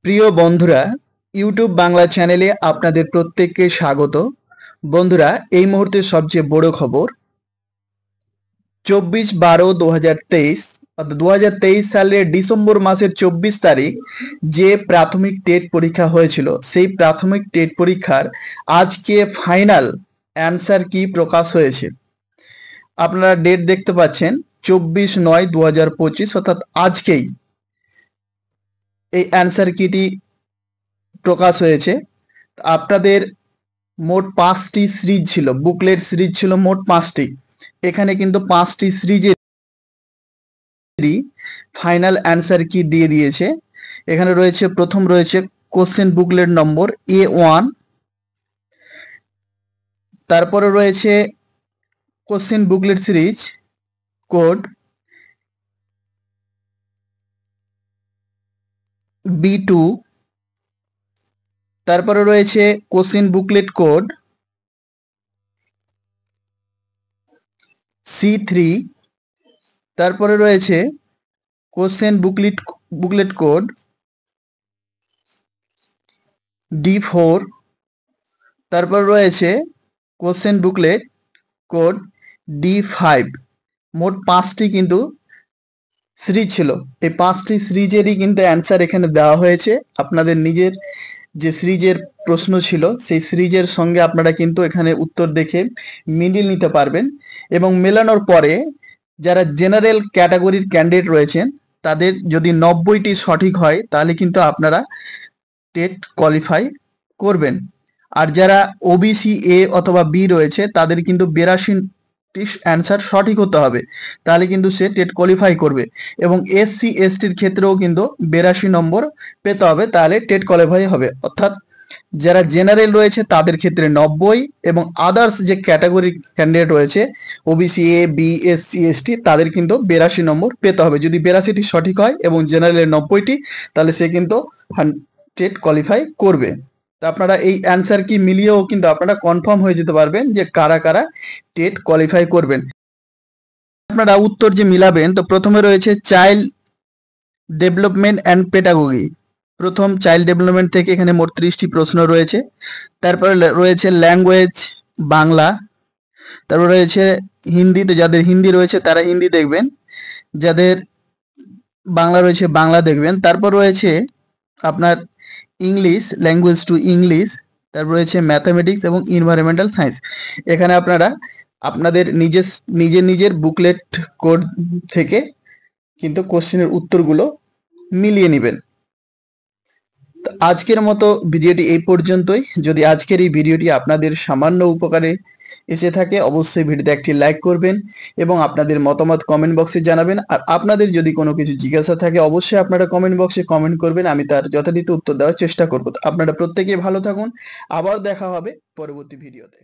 প্রিয় বন্ধুরা, ইউটিউব বাংলা চ্যানেলে আপনাদের প্রত্যেককে স্বাগত। বন্ধুরা, এই মুহূর্তে সবচেয়ে বড় খবর 24/12/2023 অর্থাৎ 2023 সালের ডিসেম্বর মাসের 24 তারিখ যে প্রাথমিক টেট পরীক্ষা হয়েছিল, সেই প্রাথমিক টেট পরীক্ষার আজকে ফাইনাল অ্যান্সার কি প্রকাশ হয়েছে। আপনারা ডেট দেখতে পাচ্ছেন 24/9/2025 অর্থাৎ আজকেই এই অ্যান্সার কিটি প্রকাশ হয়েছে। আপনাদের মোট 5টি সিরিজ ছিল, বুকলেট সিরিজ ছিল মোট 5টি। এখানে কিন্তু 5টি সিরিজেরই ফাইনাল অ্যান্সার কি দিয়ে দিয়েছে। এখানে রয়েছে, প্রথম রয়েছে কোশ্চেন বুকলেট নম্বর A1, তারপরে রয়েছে question booklet series code B2, তারপরে রয়েছে কোশ্চেন বুকলেট কোড C3, তারপরে রয়েছে কোশ্চেন বুকলেট কোড D4, তারপর রয়েছে কোশ্চেন বুকলেট কোড D5। মোট 5টি কিন্তু সিরিজ ছিল। এই 5টি সিরিজেরই কিন্তু অ্যান্সার এখানে দেওয়া হয়েছে। আপনাদের নিজের যে সিরিজের প্রশ্ন ছিল, সেই সিরিজের সঙ্গে আপনারা কিন্তু এখানে উত্তর দেখে মিলিয়ে নিতে পারবেন, এবং মেলানোর পরে যারা জেনারেল ক্যাটাগরির ক্যান্ডিডেট রয়েছেন তাদের যদি 90টি সঠিক হয় তাহলে কিন্তু আপনারা টেট কোয়ালিফাই করবেন। আর যারা ওবিসি এ অথবা বি রয়েছে তাদের কিন্তু 82টি অ্যান্সার সঠিক হতে হবে, তাহলে কিন্তু সে টেট কোয়ালিফাই করবে। এবং এসসি এসটির ক্ষেত্রেও কিন্তু 82 নম্বর পেতে হবে, তাহলে টেট কোয়ালিফাই হবে। অর্থাৎ যারা জেনারেল রয়েছে তাদের ক্ষেত্রে 90, এবং আদার্স যে ক্যাটাগরি ক্যান্ডিডেট রয়েছে OBC A B SC ST তাদের কিন্তু 82 নম্বর পেতে হবে। যদি 82টি সঠিক হয় এবং জেনারেলের 90টি, তাহলে সে কিন্তু টেট কোয়ালিফাই করবে। তো আপনারা এই অ্যান্সার কি মিলিয়েও কিন্তু আপনারা কনফার্ম হয়ে যেতে পারবেন যে কারা কারা টেট কোয়ালিফাই করবেন। আপনারা উত্তর যে মিলাবেন, তো প্রথমে রয়েছে চাইল্ড ডেভেলপমেন্ট অ্যান্ড পেডাগোগি। প্রথম চাইল্ড ডেভেলপমেন্ট থেকে এখানে মোট 30টি প্রশ্ন রয়েছে। তারপরে রয়েছে ল্যাঙ্গুয়েজ বাংলা, তারপর রয়েছে হিন্দি। তো যাদের হিন্দি রয়েছে তারা হিন্দি দেখবেন, যাদের বাংলা রয়েছে বাংলা দেখবেন। তারপর রয়েছে আপনার ইংলিশ, ল্যাঙ্গুয়েজ টু ইংলিশ। তারপর রয়েছে ম্যাথামেটিক্স এবং এনভায়রনমেন্টাল সায়েন্স। এখানে আপনারা আপনাদের নিজের বুকলেট কোড থেকে কিন্তু কোশ্চেনের উত্তরগুলো মিলিয়ে নেবেন। তো আজকের মতো ভিডিওটি এই পর্যন্তই। যদি আজকের এই ভিডিওটি আপনাদের সামান্য উপকারে এসে থাকে, অবশ্যই ভিডিওতে একটি লাইক করবেন এবং আপনাদের মতামত কমেন্ট বক্সে জানাবেন। আর আপনাদের যদি কোনো কিছু জিজ্ঞাসা থাকে অবশ্যই আপনারা কমেন্ট বক্সে কমেন্ট করবেন, আমি তার যথারীতি উত্তর দেওয়ার চেষ্টা করব। আপনারা প্রত্যেকেই ভালো থাকুন, আবার দেখা হবে পরবর্তী ভিডিওতে।